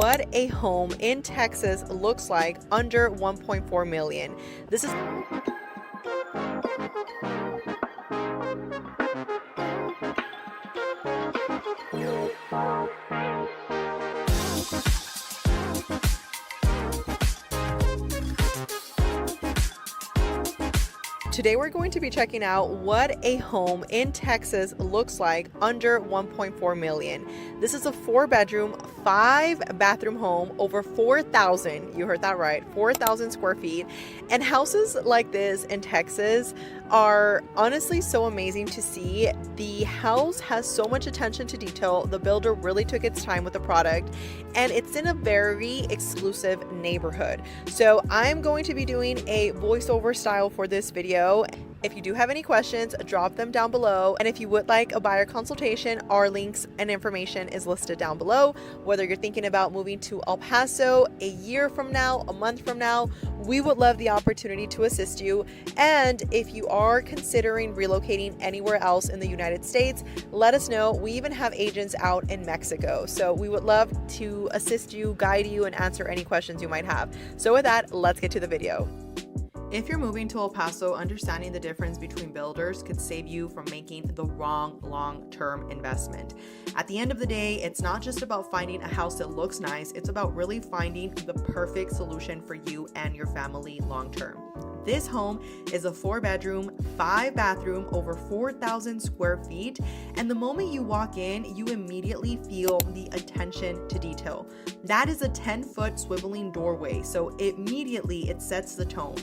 what a home in Texas looks like under 1.4 million. This is Today we're going to be checking out what a home in Texas looks like under 1.4 million. This is a 4-bedroom, 5-bathroom home over 4,000, you heard that right, 4,000 square feet. And houses like this in Texas are honestly so amazing to see. The house has so much attention to detail. The builder really took its time with the product, and it's in a very exclusive neighborhood. So I'm going to be doing a voiceover style for this video. If you do have any questions, drop them down below. And if you would like a buyer consultation, our links and information is listed down below. Whether you're thinking about moving to El Paso a year from now, a month from now, we would love the opportunity to assist you. And if you are considering relocating anywhere else in the United States, let us know. We even have agents out in Mexico. So we would love to assist you, guide you, and answer any questions you might have. So with that, let's get to the video. If you're moving to El Paso, understanding the difference between builders could save you from making the wrong long-term investment. At the end of the day, it's not just about finding a house that looks nice, it's about really finding the perfect solution for you and your family long-term. This home is a 4-bedroom, 5-bathroom, over 4,000 square feet. And the moment you walk in, you immediately feel the attention to detail. That is a 10-foot swiveling doorway, so immediately it sets the tone.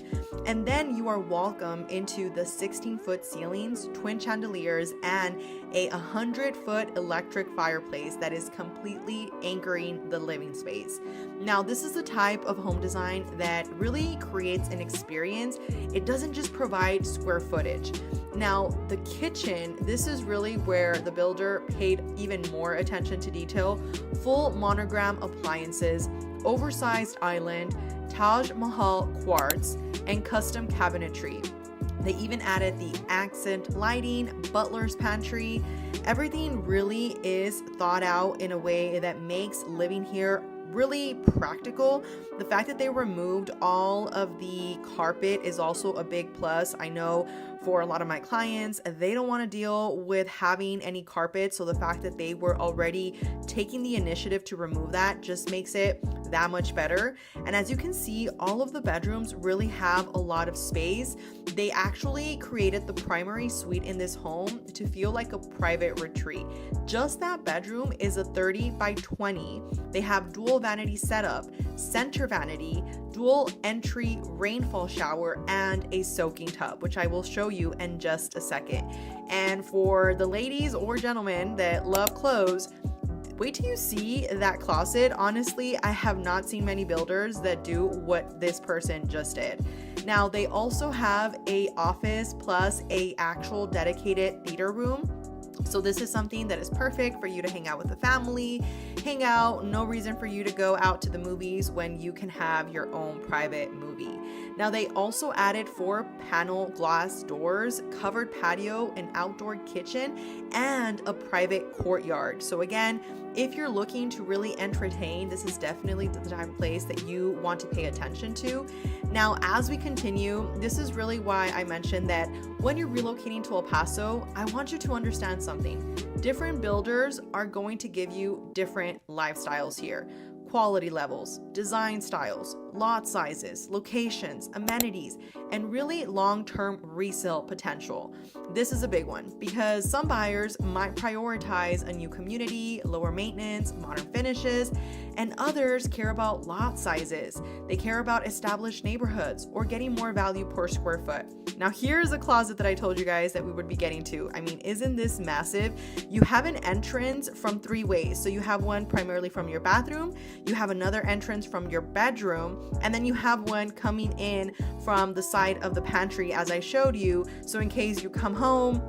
And then you are welcome into the 16-foot ceilings, twin chandeliers, and a 100-foot electric fireplace that is completely anchoring the living space. Now, this is the type of home design that really creates an experience. It doesn't just provide square footage. Now, the kitchen, this is really where the builder paid even more attention to detail. Full monogram appliances, oversized island, Taj Mahal quartz, and custom cabinetry. They even added the accent lighting, butler's pantry. Everything really is thought out in a way that makes living here really practical. The fact that they removed all of the carpet is also a big plus. I know for a lot of my clients, they don't want to deal with having any carpet, so the fact that they were already taking the initiative to remove that just makes it that much better. And as you can see, all of the bedrooms really have a lot of space. They actually created the primary suite in this home to feel like a private retreat. Just that bedroom is a 30 by 20. They have dual vanity setup, center vanity, dual entry rainfall shower, and a soaking tub, which I will show you in just a second. And for the ladies or gentlemen that love clothes, wait till you see that closet. Honestly, I have not seen many builders that do what this person just did. Now, they also have a office plus a actual dedicated theater room. So this is something that is perfect for you to hang out with the family, hang out, no reason for you to go out to the movies when you can have your own private movie. Now, they also added 4 panel glass doors, covered patio, an outdoor kitchen, and a private courtyard. So again, if you're looking to really entertain, this is definitely the type of place that you want to pay attention to. Now, as we continue, this is really why I mentioned that when you're relocating to El Paso, I want you to understand something. Different builders are going to give you different lifestyles here. Quality levels, design styles, lot sizes, locations, amenities, and really long-term resale potential. This is a big one because some buyers might prioritize a new community, lower maintenance, modern finishes, and others care about lot sizes. They care about established neighborhoods or getting more value per square foot. Now, here's a closet that I told you guys that we would be getting to. I mean, isn't this massive? You have an entrance from 3 ways. So you have one primarily from your bathroom, you have another entrance from your bedroom, and then you have one coming in from the side of the pantry as I showed you. So in case you come home,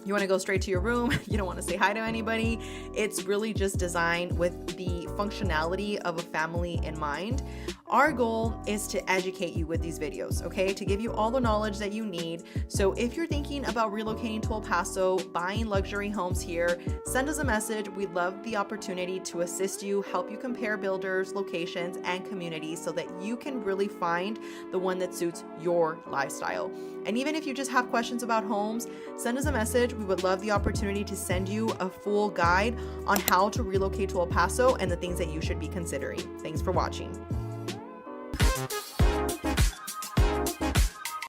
You want to go straight to your room, you don't want to say hi to anybody. It's really just designed with the functionality of a family in mind. Our goal is to educate you with these videos, okay? To give you all the knowledge that you need. So if you're thinking about relocating to El Paso, buying luxury homes here, send us a message. We'd love the opportunity to assist you, help you compare builders, locations, and communities so that you can really find the one that suits your lifestyle. And even if you just have questions about homes, send us a message. We would love the opportunity to send you a full guide on how to relocate to El Paso and the things that you should be considering. Thanks for watching.